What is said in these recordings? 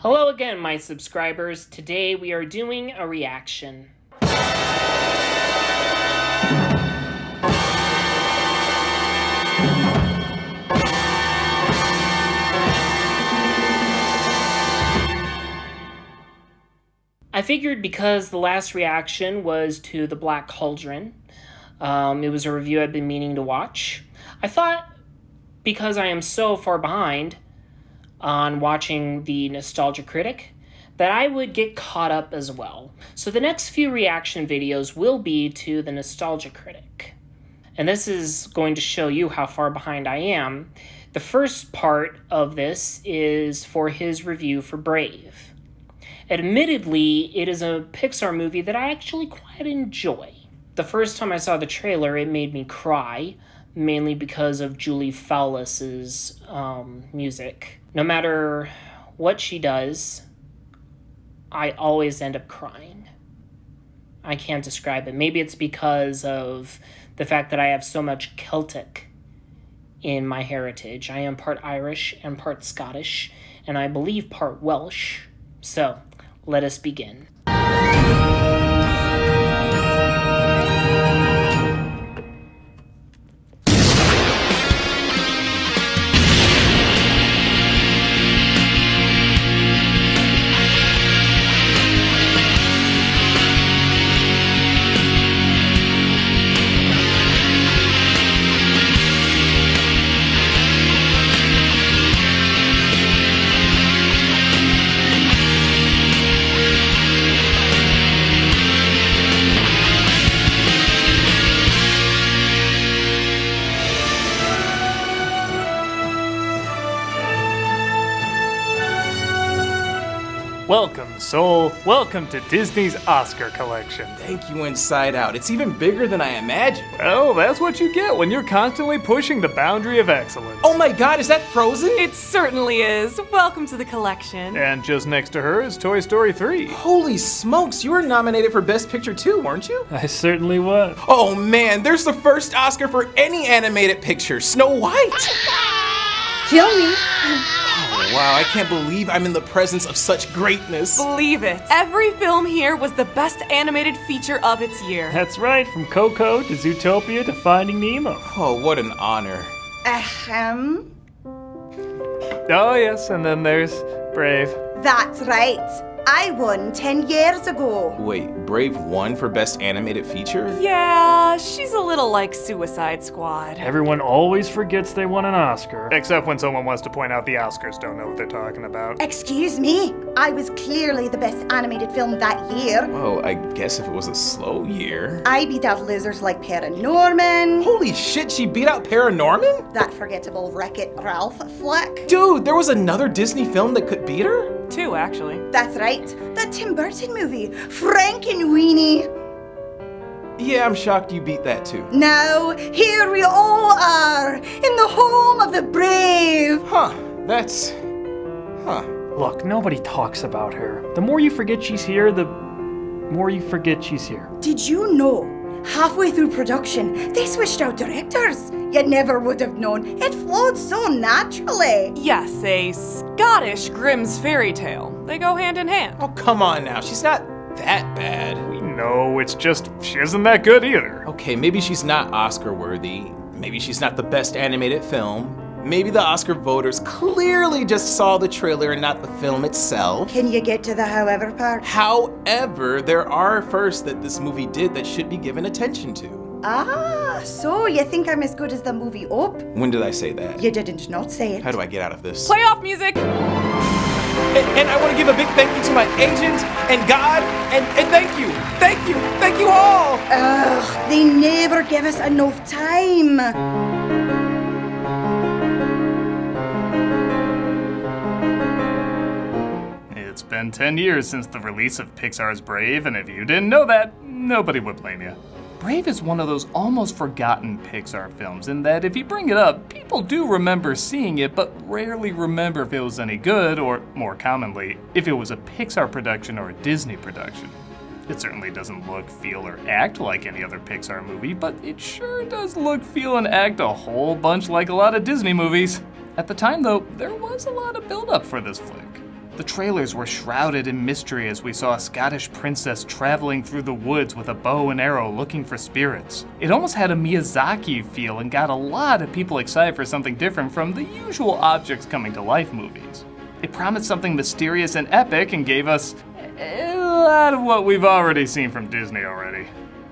Hello again, my subscribers. Today we are doing a reaction. I figured because the last reaction was to The Black Cauldron, it was a review I'd been meaning to watch. I thought, because I am so far behind on watching the Nostalgia Critic, that I would get caught up as well. So the next few reaction videos will be to the Nostalgia Critic. And this is going to show you how far behind I am. The first part of this is for his review for Brave. Admittedly, it is a Pixar movie that I actually quite enjoy. The first time I saw the trailer, it made me cry, mainly because of Julie Fowlis's music. No matter what she does, I always end up crying. I can't describe it. Maybe it's because of the fact that I have so much Celtic in my heritage. I am part Irish and part Scottish, and I believe part Welsh. So, let us begin. Welcome, Soul. Welcome to Disney's Oscar collection. Thank you, Inside Out. It's even bigger than I imagined. Well, that's what you get when you're constantly pushing the boundary of excellence. Oh my god, is that Frozen? It certainly is. Welcome to the collection. And just next to her is Toy Story 3. Holy smokes, you were nominated for Best Picture too, weren't you? I certainly was. Oh man, there's the first Oscar for any animated picture, Snow White. Kill me. Oh, wow, I can't believe I'm in the presence of such greatness. Believe it. Every film here was the best animated feature of its year. That's right, from Coco to Zootopia to Finding Nemo. Oh, what an honor. Ahem. Oh yes, and then there's Brave. That's right. I won 10 years ago. Wait, Brave won for Best Animated Feature? Yeah, she's a little like Suicide Squad. Everyone always forgets they won an Oscar. Except when someone wants to point out the Oscars don't know what they're talking about. Excuse me. I was clearly the best animated film that year. Oh, I guess if it was a slow year. I beat out losers like Paranorman. Holy shit, she beat out Paranorman? That forgettable Wreck-It Ralph flick. Dude, there was another Disney film that could beat her? 2, actually. That's right. The Tim Burton movie, Frankenweenie. Yeah, I'm shocked you beat that too. Now, here we all are, in the home of the brave. Look, nobody talks about her. The more you forget she's here, the more you forget she's here. Did you know, halfway through production, they switched out directors? You never would have known. It flowed so naturally. Yes, a Scottish Grimm's fairy tale. They go hand in hand. Oh, come on now. She's not that bad. We know, it's just, she isn't that good either. Okay, maybe she's not Oscar worthy. Maybe she's not the best animated film. Maybe the Oscar voters clearly just saw the trailer and not the film itself. Can you get to the however part? However, there are firsts that this movie did that should be given attention to. Ah, so you think I'm as good as the movie Up? When did I say that? You didn't not say it. How do I get out of this? Playoff music! And I want to give a big thank you to my agent and God, and thank you all! Ugh, they never give us enough time. It's been 10 years since the release of Pixar's Brave, and if you didn't know that, nobody would blame you. Brave is one of those almost forgotten Pixar films in that if you bring it up, people do remember seeing it, but rarely remember if it was any good, or more commonly, if it was a Pixar production or a Disney production. It certainly doesn't look, feel, or act like any other Pixar movie, but it sure does look, feel, and act a whole bunch like a lot of Disney movies. At the time, though, there was a lot of build-up for this flick. The trailers were shrouded in mystery as we saw a Scottish princess traveling through the woods with a bow and arrow looking for spirits. It almost had a Miyazaki feel and got a lot of people excited for something different from the usual objects coming to life movies. It promised something mysterious and epic and gave us a lot of what we've already seen from Disney already.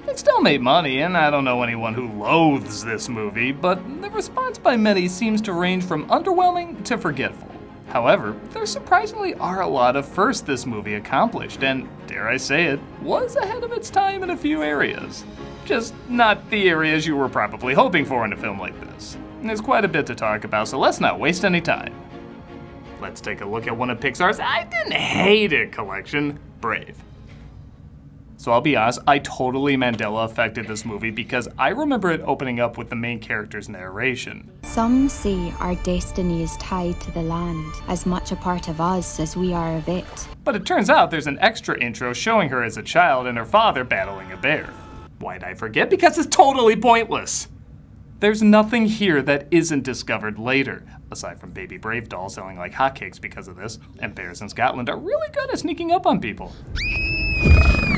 It still made money, and I don't know anyone who loathes this movie, but the response by many seems to range from underwhelming to forgetful. However, there surprisingly are a lot of firsts this movie accomplished, and, dare I say it, was ahead of its time in a few areas. Just not the areas you were probably hoping for in a film like this. There's quite a bit to talk about, so let's not waste any time. Let's take a look at one of Pixar's I didn't hate it collection, Brave. So I'll be honest, I totally Mandela affected this movie because I remember it opening up with the main character's narration. Some say our destiny is tied to the land, as much a part of us as we are of it. But it turns out there's an extra intro showing her as a child and her father battling a bear. Why'd I forget? Because it's totally pointless. There's nothing here that isn't discovered later, aside from Baby Brave dolls selling like hotcakes because of this, and bears in Scotland are really good at sneaking up on people.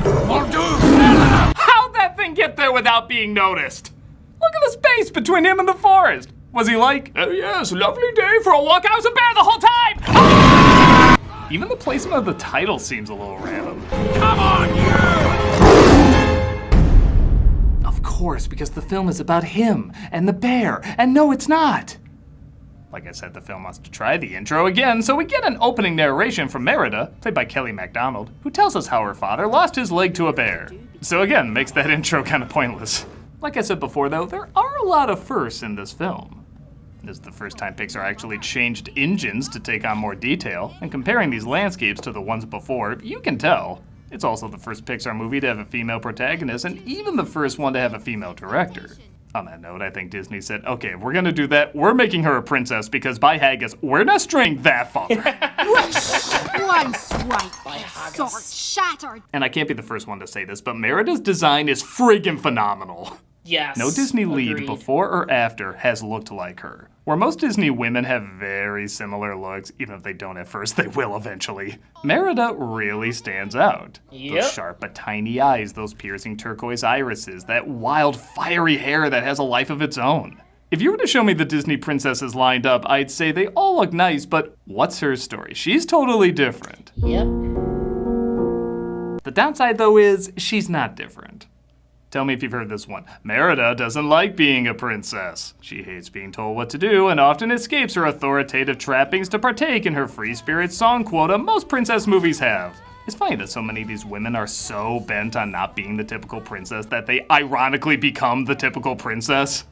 How'd that thing get there without being noticed? Look at the space between him and the forest. Was he like, oh yes, lovely day for a walk? I was a bear the whole time! Ah! Even the placement of the title seems a little random. Come on, you! Of course, because the film is about him and the bear, and no, it's not. Like I said, the film wants to try the intro again, so we get an opening narration from Merida, played by Kelly MacDonald, who tells us how her father lost his leg to a bear. So again, makes that intro kind of pointless. Like I said before though, there are a lot of firsts in this film. This is the first time Pixar actually changed engines to take on more detail, and comparing these landscapes to the ones before, you can tell. It's also the first Pixar movie to have a female protagonist, and even the first one to have a female director. On that note, I think Disney said, okay, if we're gonna do that, we're making her a princess because by haggis, we're not straying that far. One swipe, sword shattered. And I can't be the first one to say this, but Merida's design is friggin' phenomenal. Yes. No Disney lead agreed. before or after has looked like her. Where most Disney women have very similar looks, even if they don't at first, they will eventually. Merida really stands out. Yep. Those sharp but tiny eyes, those piercing turquoise irises, that wild fiery hair that has a life of its own. If you were to show me the Disney princesses lined up, I'd say they all look nice, but what's her story? She's totally different. Yep. The downside though is, she's not different. Tell me if you've heard this one. Merida doesn't like being a princess. She hates being told what to do and often escapes her authoritative trappings to partake in her free spirit song quota most princess movies have. It's funny that so many of these women are so bent on not being the typical princess that they ironically become the typical princess.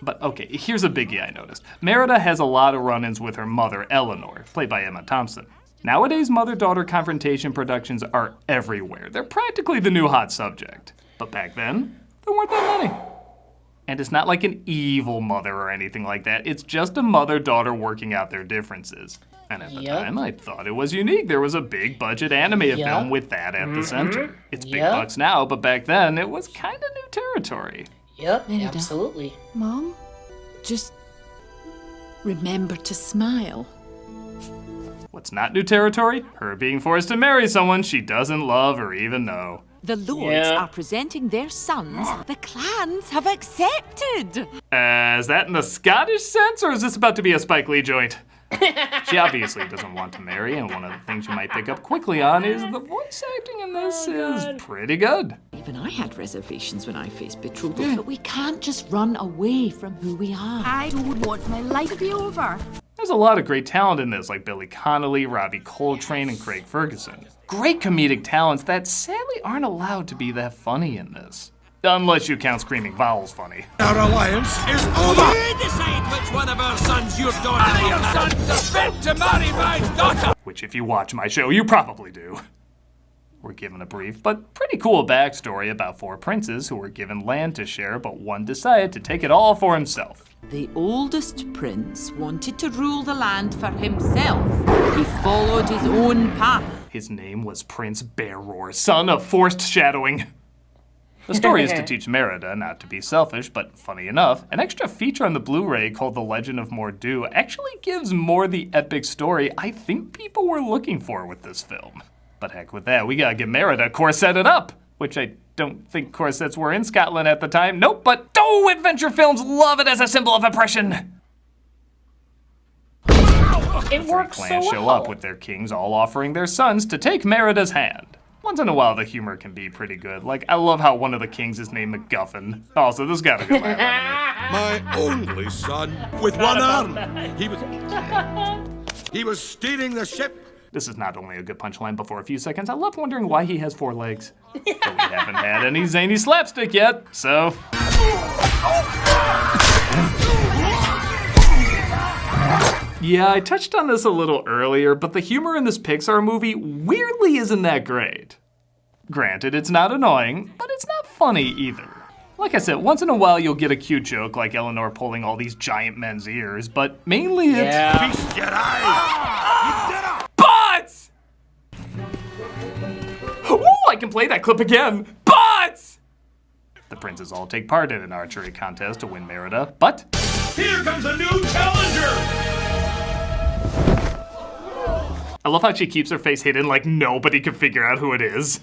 But okay, here's a biggie I noticed. Merida has a lot of run-ins with her mother, Eleanor, played by Emma Thompson. Nowadays, mother-daughter confrontation productions are everywhere. They're practically the new hot subject. But back then, there weren't that many. And it's not like an evil mother or anything like that. It's just a mother-daughter working out their differences. And at the time, I thought it was unique. There was a big-budget animated film with that at the center. It's big bucks now, but back then, it was kind of new territory. Yep, Merida. absolutely. Mom, just remember to smile. What's not new territory? Her being forced to marry someone she doesn't love or even know. The lords are presenting their sons. The clans have accepted. Is that in the Scottish sense, or is this about to be a Spike Lee joint? She obviously doesn't want to marry, and one of the things you might pick up quickly on is the voice acting in this is pretty good. Even I had reservations when I faced betrothal, but we can't just run away from who we are. I don't want my life to be over. There's a lot of great talent in this, like Billy Connolly, Robbie Coltrane, and Craig Ferguson. Great comedic talents that sadly aren't allowed to be that funny in this. Unless you count Screaming Vowels funny. Our alliance is over! We decide which one of our sons your daughter will marry. Your sons are fit to marry my daughter! Which if you watch my show, you probably do. We're given a brief but pretty cool backstory about 4 princes who were given land to share, but one decided to take it all for himself. The oldest prince wanted to rule the land for himself. He followed his own path. His name was Prince Bear Roar, son of forced shadowing. The story is to teach Merida not to be selfish, but funny enough, an extra feature on the Blu-ray called The Legend of Mor'du actually gives more the epic story I think people were looking for with this film. But heck with that, we gotta get Merida corseted up, which I don't think corsets were in Scotland at the time. Nope, but adventure films love it as a symbol of oppression. It works so well. Clans show up with their kings all offering their sons to take Merida's hand. Once in a while, the humor can be pretty good. Like, I love how one of the kings is named MacGuffin. Also, this got a good laugh out of My only son with one arm. He was steering the ship. This is not only a good punchline, but for a few seconds, I love wondering why he has 4 legs. But we haven't had any zany slapstick yet, so... Yeah, I touched on this a little earlier, but the humor in this Pixar movie weirdly isn't that great. Granted, it's not annoying, but it's not funny either. Like I said, once in a while you'll get a cute joke like Eleanor pulling all these giant men's ears, but mainly it's... Feast your eyes! Butts! Ooh, I can play that clip again. Butts! The princes all take part in an archery contest to win Merida, but... Here comes a new challenger! I love how she keeps her face hidden like nobody can figure out who it is.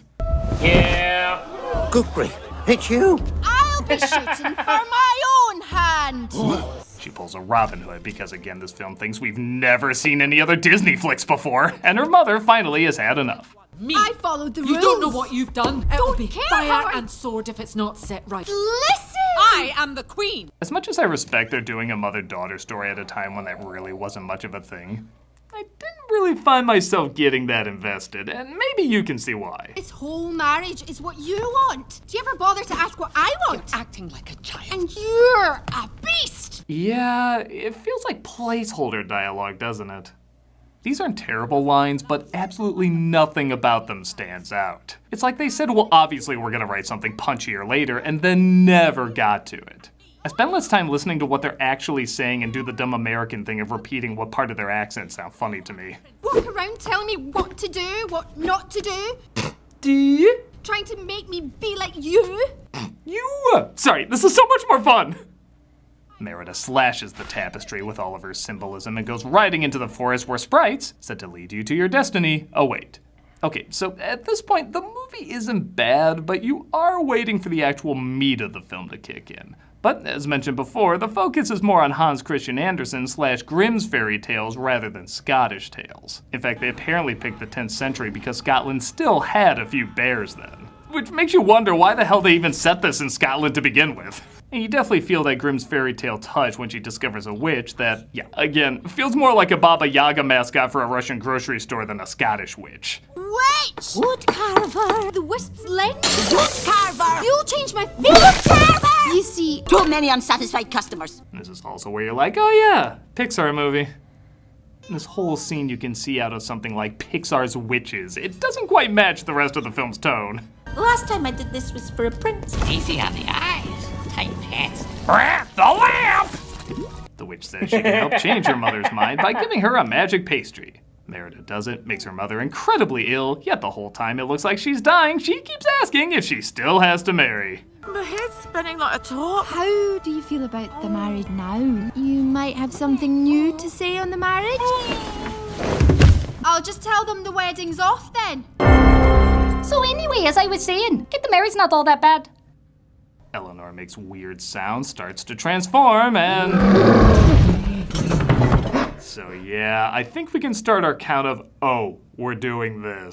Yeah. Good grief, it's you. I'll be shooting for my own hand. She pulls a Robin Hood because, again, this film thinks we've never seen any other Disney flicks before, and her mother finally has had enough. Me. I followed the rules. You don't know what you've done. It'll Don't be care fire how I- and sword if it's not set right. Listen! I am the queen. As much as I respect they're doing a mother-daughter story at a time when that really wasn't much of a thing, I didn't really find myself getting that invested, and maybe you can see why. This whole marriage is what you want. Do you ever bother to ask what I want? You're acting like a child. And you're a beast! Yeah, it feels like placeholder dialogue, doesn't it? These aren't terrible lines, but absolutely nothing about them stands out. It's like they said, well, obviously we're gonna write something punchier later, and then never got to it. I spend less time listening to what they're actually saying and do the dumb American thing of repeating what part of their accent sound funny to me. Walk around telling me what to do, what not to do. Do? Trying to make me be like you. You? Sorry, this is so much more fun! Merida slashes the tapestry with all of her symbolism and goes riding into the forest where sprites, said to lead you to your destiny, await. Okay, so at this point, the movie isn't bad, but you are waiting for the actual meat of the film to kick in. But, as mentioned before, the focus is more on Hans Christian Andersen / Grimm's fairy tales rather than Scottish tales. In fact, they apparently picked the 10th century because Scotland still had a few bears then. Which makes you wonder why the hell they even set this in Scotland to begin with. And you definitely feel that Grimm's fairy tale touch when she discovers a witch that, yeah, again, feels more like a Baba Yaga mascot for a Russian grocery store than a Scottish witch. Witch! Wood carver! The wisp's length! Wood carver! You'll change my face! Wood carver! You see, Too many unsatisfied customers. This is also where you're like, oh yeah, Pixar movie. This whole scene you can see out of something like Pixar's Witches. It doesn't quite match the rest of the film's tone. The last time I did this was for a prince. Easy on the eyes. Tight pants. The lamp! The witch says she can help change her mother's mind by giving her a magic pastry. Merida does it, makes her mother incredibly ill, yet the whole time it looks like she's dying, she keeps asking if she still has to marry. My head's spinning like a top. How do you feel about the marriage now? You might have something new to say on the marriage? I'll just tell them the wedding's off then. So anyway, as I was saying, get the marriage not all that bad. Eleanor makes weird sounds, starts to transform, and... So yeah, I think we can start our count of, oh, we're doing this.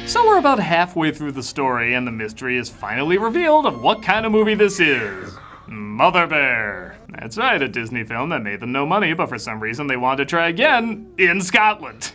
So we're about halfway through the story, and the mystery is finally revealed of what kind of movie this is. Mother Bear. That's right, a Disney film that made them no money, but for some reason they wanted to try again in Scotland.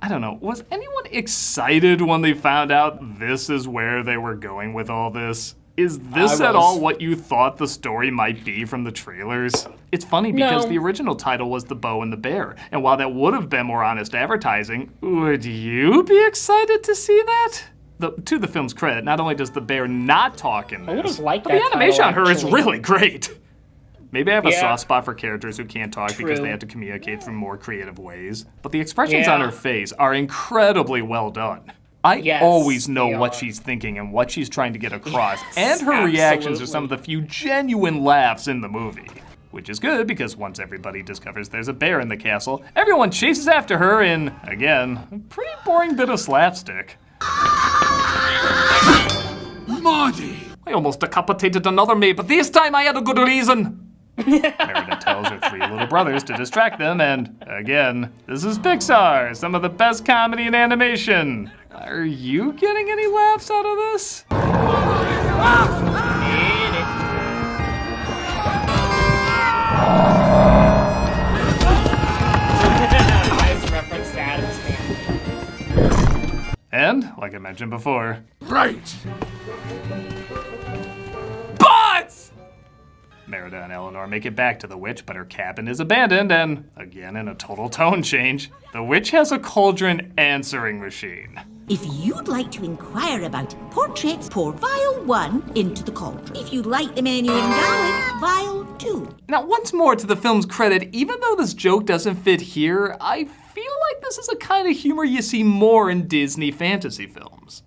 I don't know, was anyone excited when they found out this is where they were going with all this? Is this at all what you thought the story might be from the trailers? It's funny because the original title was The Bow and the Bear, and while that would have been more honest advertising, would you be excited to see that? To the film's credit, not only does the bear not talk in I would this, have liked but that the animation on title, her is actually. really great. Maybe I have a Yeah. soft spot for characters who can't talk because True. they have to communicate through more creative ways. But the expressions on Yeah. her face are incredibly well done. I Yes, always know they what are. she's thinking and what she's trying to get across, Yes, and her reactions are absolutely. some of the few genuine laughs in the movie. Which is good because once everybody discovers there's a bear in the castle, everyone chases after her in, again, a pretty boring bit of slapstick. Marty! I almost decapitated another maid, but this time I had a good reason. Merida tells her three little brothers to distract them, and again, this is Pixar, some of the best comedy in animation. Are you getting any laughs out of this? Nice reference to Adam's Family. And, like I mentioned before, Right! but Merida and Eleanor make it back to the witch, but her cabin is abandoned, and, again in a total tone change, the witch has a cauldron answering machine. If you'd like to inquire about portraits, pour vial 1 into the cauldron. If you'd like the menu in Gaelic, vial 2. Now, once more to the film's credit, even though this joke doesn't fit here, I feel like this is a kind of humor you see more in Disney fantasy films.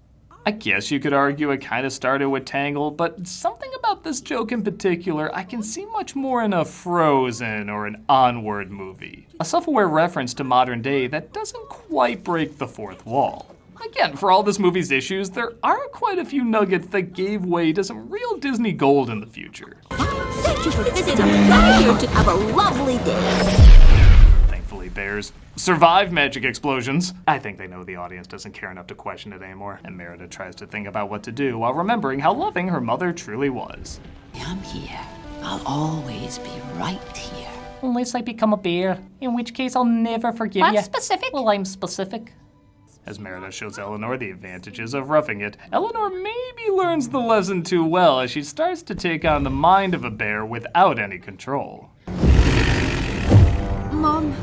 I guess you could argue it kind of started with Tangled, but something about this joke in particular I can see much more in a Frozen or an Onward movie. A self-aware reference to modern day that doesn't quite break the fourth wall. Again, for all this movie's issues, there are quite a few nuggets that gave way to some real Disney gold in the future. Thank you for visiting. Pleasure to have a lovely day. Thankfully, bears survive magic explosions. I think they know the audience doesn't care enough to question it anymore, and Merida tries to think about what to do while remembering how loving her mother truly was. I'm here. I'll always be right here. Unless I become a bear, in which case I'll never forgive you. That's specific. Well, I'm specific. As Merida shows Eleanor the advantages of roughing it, Eleanor maybe learns the lesson too well as she starts to take on the mind of a bear without any control. Mom.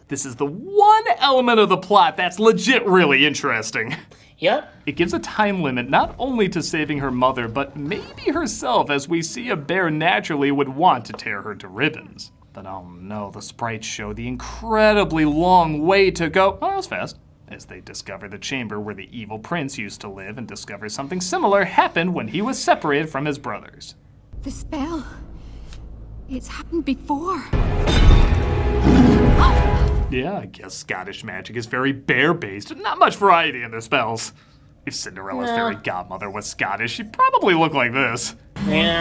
This is the one element of the plot that's legit really interesting. Yep. It gives a time limit not only to saving her mother, but maybe herself, as we see a bear naturally would want to tear her to ribbons. But oh no, the sprites show the incredibly long way to go. Oh, that was fast. As they discover the chamber where the evil prince used to live and discover something similar happened when he was separated from his brothers. The spell. It's happened before. Yeah, I guess Scottish magic is very bear-based. Not much variety in their spells. If Cinderella's fairy godmother was Scottish, she'd probably look like this. Yeah.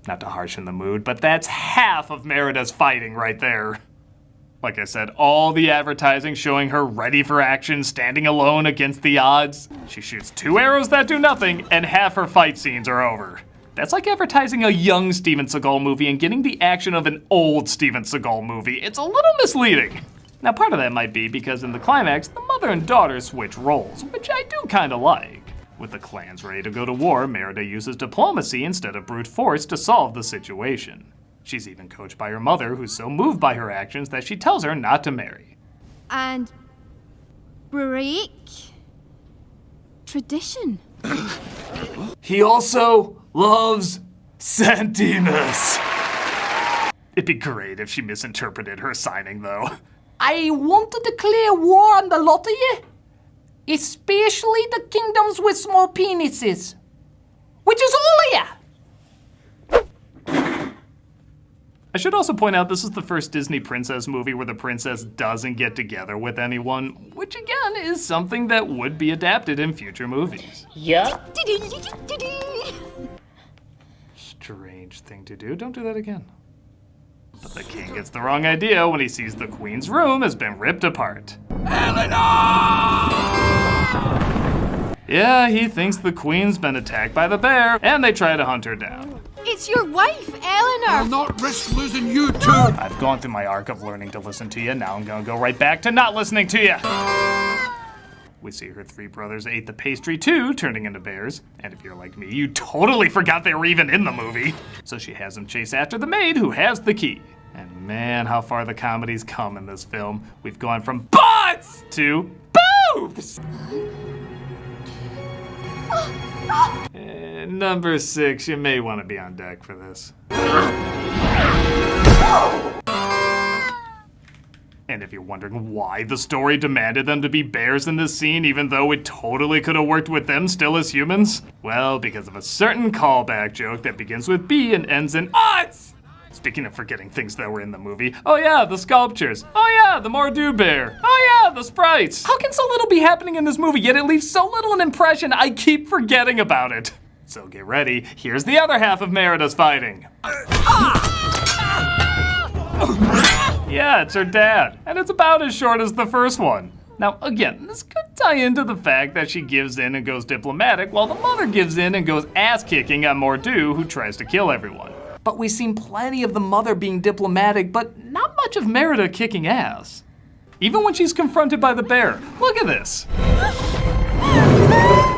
Not to harshen the mood, but that's half of Merida's fighting right there. Like I said, all the advertising showing her ready for action, standing alone against the odds. She shoots 2 arrows that do nothing, and half her fight scenes are over. That's like advertising a young Steven Seagal movie and getting the action of an old Steven Seagal movie. It's a little misleading. Now, part of that might be because in the climax, the mother and daughter switch roles, which I do kind of like. With the clans ready to go to war, Merida uses diplomacy instead of brute force to solve the situation. She's even coached by her mother, who's so moved by her actions that she tells her not to marry. And break tradition. He also loves Santimus. It'd be great if she misinterpreted her signing, though. I want to declare war on the lot of you, especially the kingdoms with small penises, which is all of you. I should also point out this is the first Disney princess movie where the princess doesn't get together with anyone, which again is something that would be adapted in future movies. Yep. Strange thing to do. Don't do that again. But the king gets the wrong idea when he sees the queen's room has been ripped apart. Yeah, he thinks the queen's been attacked by the bear, and they try to hunt her down. It's your wife, Eleanor. I'll not risk losing you too. I've gone through my arc of learning to listen to you, now I'm gonna go right back to not listening to you. We see her 3 brothers ate the pastry too, turning into bears. And if you're like me, you totally forgot they were even in the movie. So she has them chase after the maid who has the key. And man, how far the comedy's come in this film. We've gone from butts to boobs! And number 6, you may want to be on deck for this. And if you're wondering why the story demanded them to be bears in this scene, even though it totally could have worked with them still as humans, well, because of a certain callback joke that begins with B and ends in UTS! Speaking of forgetting things that were in the movie, oh yeah, the sculptures. Oh yeah, the Mordu bear. Oh yeah, the sprites. How can so little be happening in this movie, yet it leaves so little an impression, I keep forgetting about it. So get ready, here's the other half of Merida's fighting. Yeah, it's her dad, and it's about as short as the first one. Now, again, this could tie into the fact that she gives in and goes diplomatic, while the mother gives in and goes ass-kicking on Mordu, who tries to kill everyone. But we've seen plenty of the mother being diplomatic, but not much of Merida kicking ass. Even when she's confronted by the bear. Look at this.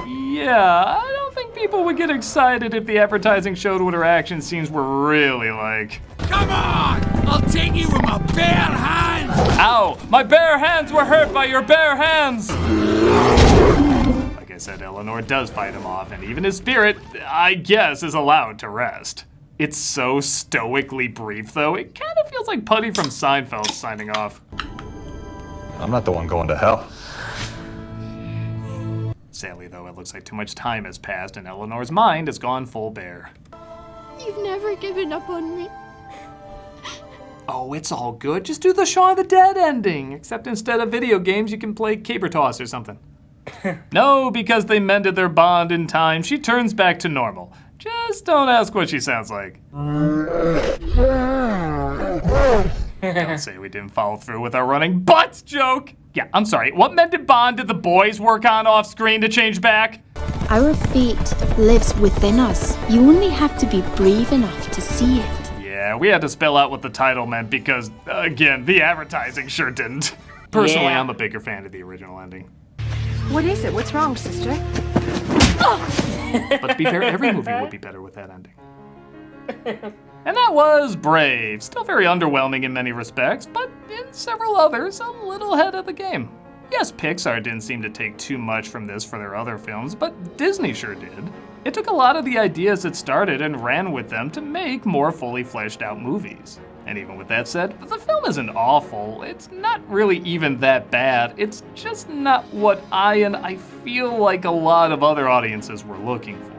Yeah, I don't think people would get excited if the advertising showed what her action scenes were really like. Come on! I'll take you with my bare hands! Ow! My bare hands were hurt by your bare hands! Like I said, Eleanor does fight him off, and even his spirit, I guess, is allowed to rest. It's so stoically brief, though, it kind of feels like Putty from Seinfeld signing off. I'm not the one going to hell. Sadly, though, it looks like too much time has passed, and Eleanor's mind has gone full bear. You've never given up on me. Oh, it's all good. Just do the Shaun of the Dead ending. Except instead of video games, you can play caber toss or something. No, because they mended their bond in time, she turns back to normal. Just don't ask what she sounds like. Don't say we didn't follow through with our running butts joke. Yeah, I'm sorry. What mended bond did the boys work on off screen to change back? Our fate lives within us. You only have to be brave enough to see it. Yeah, we had to spell out what the title meant because, again, the advertising sure didn't. Personally, Yeah. I'm a bigger fan of the original ending. What is it? What's wrong, sister? But to be fair, every movie would be better with that ending. And that was Brave. Still very underwhelming in many respects, but in several others, a little ahead of the game. Yes, Pixar didn't seem to take too much from this for their other films, but Disney sure did. It took a lot of the ideas it started and ran with them to make more fully fleshed out movies. And even with that said, the film isn't awful. It's not really even that bad. It's just not what I feel like a lot of other audiences were looking for.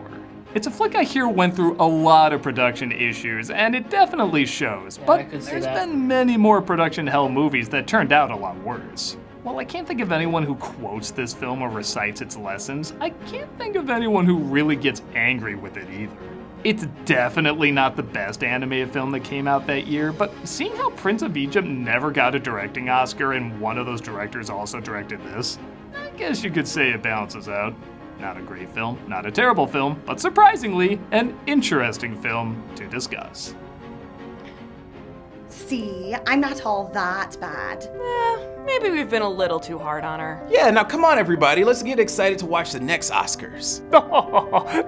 It's a flick I hear went through a lot of production issues, and it definitely shows. Yeah, I But could see there's that. been many more production hell movies that turned out a lot worse. While I can't think of anyone who quotes this film or recites its lessons, I can't think of anyone who really gets angry with it either. It's definitely not the best animated film that came out that year, but seeing how Prince of Egypt never got a directing Oscar and one of those directors also directed this, I guess you could say it balances out. Not a great film, not a terrible film, but surprisingly, an interesting film to discuss. See, I'm not all that bad. Maybe we've been a little too hard on her. Yeah, now come on, everybody. Let's get excited to watch the next Oscars.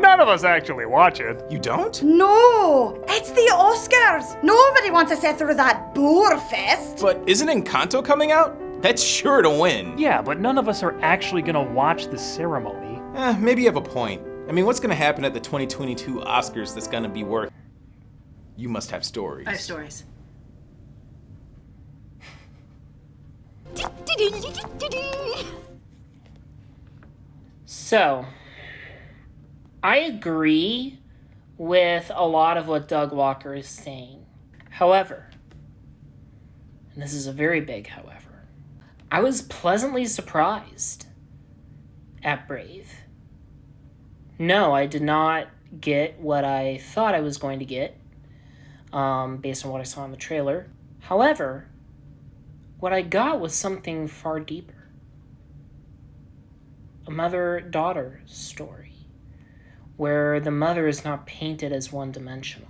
None of us actually watch it. You don't? No, it's the Oscars. Nobody wants to sit through that bore fest. But isn't Encanto coming out? That's sure to win. Yeah, but none of us are actually gonna watch the ceremony. Maybe you have a point. I mean, what's gonna happen at the 2022 Oscars that's gonna be worth? You must have stories. I have stories. So, I agree with a lot of what Doug Walker is saying. However, and this is a very big however, I was pleasantly surprised at Brave. No, I did not get what I thought I was going to get, based on what I saw in the trailer. However, what I got was something far deeper. A mother-daughter story, where the mother is not painted as one-dimensional.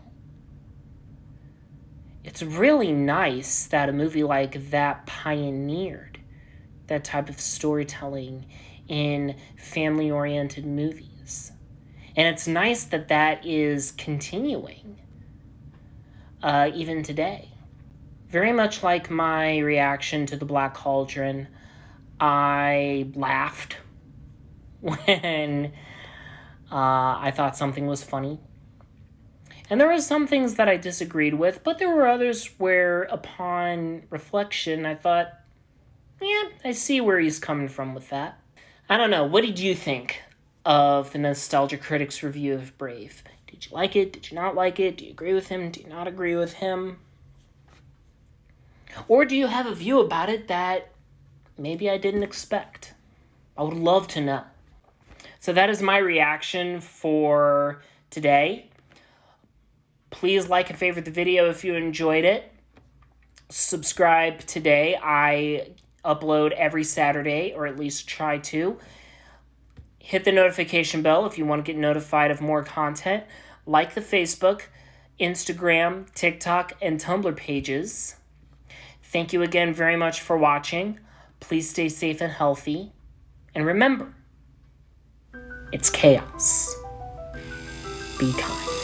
It's really nice that a movie like that pioneered that type of storytelling in family-oriented movies. And it's nice that that is continuing, even today. Very much like my reaction to the Black Cauldron, I laughed when I thought something was funny. And there were some things that I disagreed with, but there were others where, upon reflection, I thought, yeah, I see where he's coming from with that. I don't know, what did you think of the Nostalgia Critic's review of Brave? Did you like it? Did you not like it? Do you agree with him? Do you not agree with him? Or do you have a view about it that maybe I didn't expect? I would love to know. So that is my reaction for today. Please like and favorite the video if you enjoyed it. Subscribe today. I upload every Saturday, or at least try to. Hit the notification bell if you want to get notified of more content. Like the Facebook, Instagram, TikTok, and Tumblr pages. Thank you again very much for watching. Please stay safe and healthy. And remember, it's chaos. Be kind.